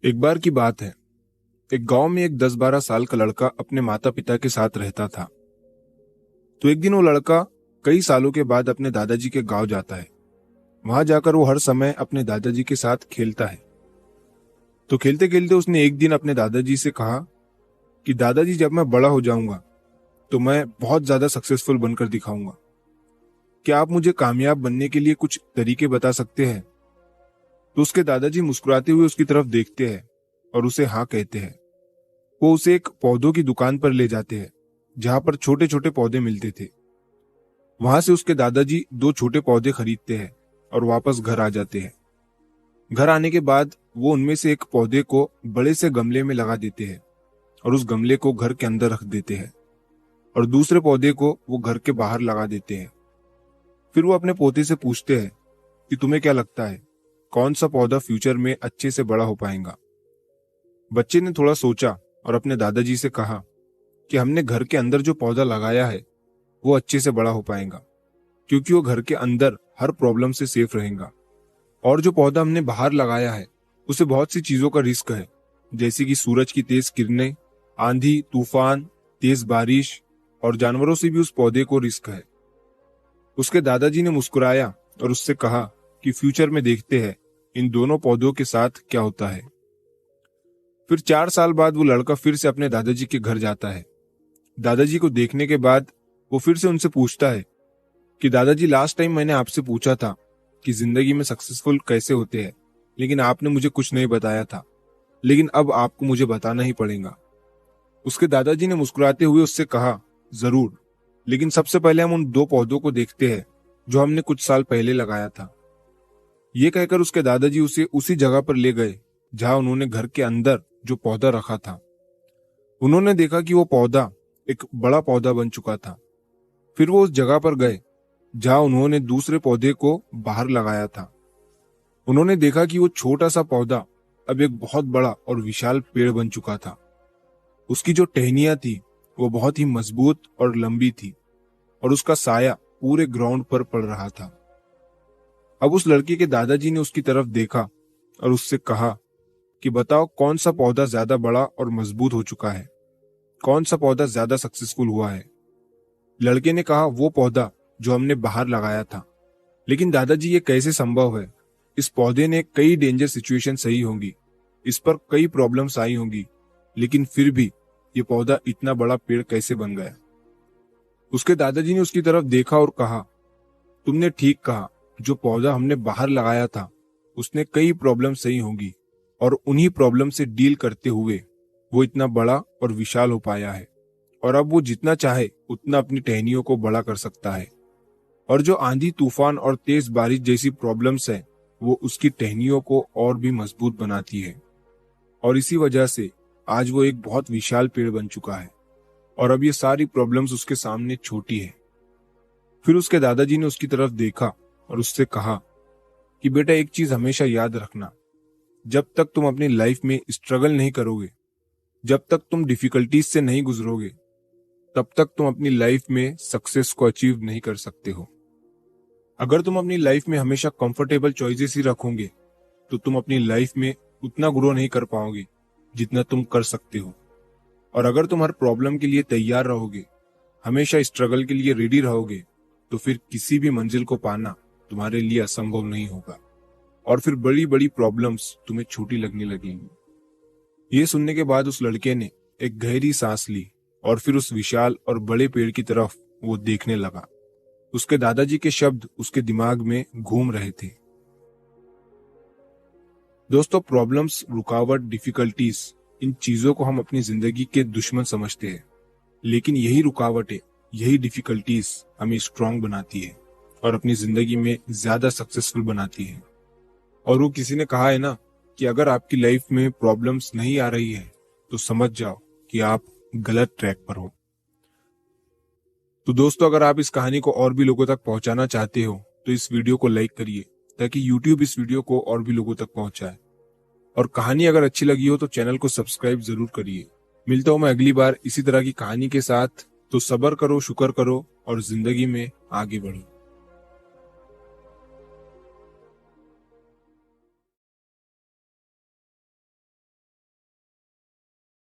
एक बार की बात है। एक गांव में एक 10-12 साल का लड़का अपने माता पिता के साथ रहता था। तो एक दिन वो लड़का कई सालों के बाद अपने दादाजी के गांव जाता है। वहां जाकर वो हर समय अपने दादाजी के साथ खेलता है। तो खेलते खेलते उसने एक दिन अपने दादाजी से कहा कि दादाजी, जब मैं बड़ा हो जाऊंगा तो मैं बहुत ज्यादा सक्सेसफुल बनकर दिखाऊंगा। क्या आप मुझे कामयाब बनने के लिए कुछ तरीके बता सकते हैं? तो उसके दादाजी मुस्कुराते हुए उसकी तरफ देखते हैं और उसे हाँ कहते हैं। वो उसे एक पौधों की दुकान पर ले जाते हैं जहां पर छोटे छोटे पौधे मिलते थे। वहां से उसके दादाजी 2 छोटे पौधे खरीदते हैं और वापस घर आ जाते हैं। घर आने के बाद वो उनमें से एक पौधे को बड़े से गमले में लगा देते हैं और उस गमले को घर के अंदर रख देते हैं और दूसरे पौधे को वो घर के बाहर लगा देते हैं। फिर वो अपने पोते से पूछते हैं कि तुम्हें क्या लगता है, कौन सा पौधा फ्यूचर में अच्छे से बड़ा हो पाएगा? बच्चे ने थोड़ा सोचा और अपने दादाजी से कहा कि हमने घर के अंदर जो पौधा लगाया है वो अच्छे से बड़ा हो पाएगा, क्योंकि वो घर के अंदर हर प्रॉब्लम से सेफ रहेगा। और जो पौधा हमने बाहर लगाया है उसे बहुत सी चीजों का रिस्क है, जैसे कि सूरज की तेज किरणें, आंधी तूफान, तेज बारिश और जानवरों से भी उस पौधे को रिस्क है। उसके दादाजी ने मुस्कुराया और उससे कहा कि फ्यूचर में देखते हैं इन दोनों पौधों के साथ क्या होता है। फिर 4 साल बाद वो लड़का फिर से अपने दादाजी के घर जाता है। दादाजी को देखने के बाद वो फिर से उनसे पूछता है कि दादाजी, लास्ट टाइम मैंने आपसे पूछा था कि जिंदगी में सक्सेसफुल कैसे होते हैं, लेकिन आपने मुझे कुछ नहीं बताया था, लेकिन अब आपको मुझे बताना ही पड़ेगा। उसके दादाजी ने मुस्कुराते हुए उससे कहा, जरूर, लेकिन सबसे पहले हम उन 2 पौधों को देखते हैं जो हमने कुछ साल पहले लगाया था। ये कहकर उसके दादाजी उसे उसी जगह पर ले गए जहां उन्होंने घर के अंदर जो पौधा रखा था। उन्होंने देखा कि वो पौधा एक बड़ा पौधा बन चुका था। फिर वो उस जगह पर गए जहां उन्होंने दूसरे पौधे को बाहर लगाया था। उन्होंने देखा कि वो छोटा सा पौधा अब एक बहुत बड़ा और विशाल पेड़ बन चुका था। उसकी जो टहनियां थी वो बहुत ही मजबूत और लंबी थी और उसका साया पूरे ग्राउंड पर पड़ रहा था। अब उस लड़के के दादाजी ने उसकी तरफ देखा और उससे कहा कि बताओ, कौन सा पौधा ज्यादा बड़ा और मजबूत हो चुका है, कौन सा पौधा ज्यादा सक्सेसफुल हुआ है? लड़के ने कहा, वो पौधा जो हमने बाहर लगाया था। लेकिन दादाजी, ये कैसे संभव है? इस पौधे ने कई डेंजर सिचुएशन सही होंगी, इस पर कई प्रॉब्लम्स आई होंगी, लेकिन फिर भी ये पौधा इतना बड़ा पेड़ कैसे बन गया? उसके दादाजी ने उसकी तरफ देखा और कहा, तुमने ठीक कहा, जो पौधा हमने बाहर लगाया था उसने कई प्रॉब्लम सही होंगी और उन्हीं प्रॉब्लम से डील करते हुए वो इतना बड़ा और विशाल हो पाया है और अब वो जितना चाहे उतना अपनी टहनियों को बड़ा कर सकता है। और जो आंधी तूफान और तेज बारिश जैसी प्रॉब्लम्स है वो उसकी टहनियों को और भी मजबूत बनाती है और इसी वजह से आज वो एक बहुत विशाल पेड़ बन चुका है और अब ये सारी प्रॉब्लम्स उसके सामने छोटी है। फिर उसके दादाजी ने उसकी तरफ देखा और उससे कहा कि बेटा, एक चीज हमेशा याद रखना, जब तक तुम अपनी लाइफ में स्ट्रगल नहीं करोगे, जब तक तुम डिफिकल्टीज से नहीं गुजरोगे, तब तक तुम अपनी लाइफ में सक्सेस को अचीव नहीं कर सकते हो। अगर तुम अपनी लाइफ में हमेशा कंफर्टेबल चॉइसेस ही रखोगे तो तुम अपनी लाइफ में उतना ग्रो नहीं कर पाओगे जितना तुम कर सकते हो। और अगर तुम हर प्रॉब्लम के लिए तैयार रहोगे, हमेशा स्ट्रगल के लिए रेडी रहोगे, तो फिर किसी भी मंजिल को पाना तुम्हारे लिए असंभव नहीं होगा और फिर बड़ी बड़ी प्रॉब्लम्स तुम्हें छोटी लगने लगेंगी। ये सुनने के बाद उस लड़के ने एक गहरी सांस ली और फिर उस विशाल और बड़े पेड़ की तरफ वो देखने लगा। उसके दादाजी के शब्द उसके दिमाग में घूम रहे थे। दोस्तों, प्रॉब्लम्स, रुकावट, डिफिकल्टीज, इन चीजों को हम अपनी जिंदगी के दुश्मन समझते हैं, लेकिन यही रुकावटें, यही डिफिकल्टीज हमें स्ट्रांग बनाती है और अपनी जिंदगी में ज्यादा सक्सेसफुल बनाती है। और वो किसी ने कहा है ना कि अगर आपकी लाइफ में प्रॉब्लम्स नहीं आ रही है तो समझ जाओ कि आप गलत ट्रैक पर हो। तो दोस्तों, अगर आप इस कहानी को और भी लोगों तक पहुंचाना चाहते हो तो इस वीडियो को लाइक करिए ताकि YouTube इस वीडियो को और भी लोगों तक पहुंचाए। और कहानी अगर अच्छी लगी हो तो चैनल को सब्सक्राइब जरूर करिए। मिलता हूं मैं अगली बार इसी तरह की कहानी के साथ। तो सब्र करो, शुक्र करो और जिंदगी में आगे बढ़ो।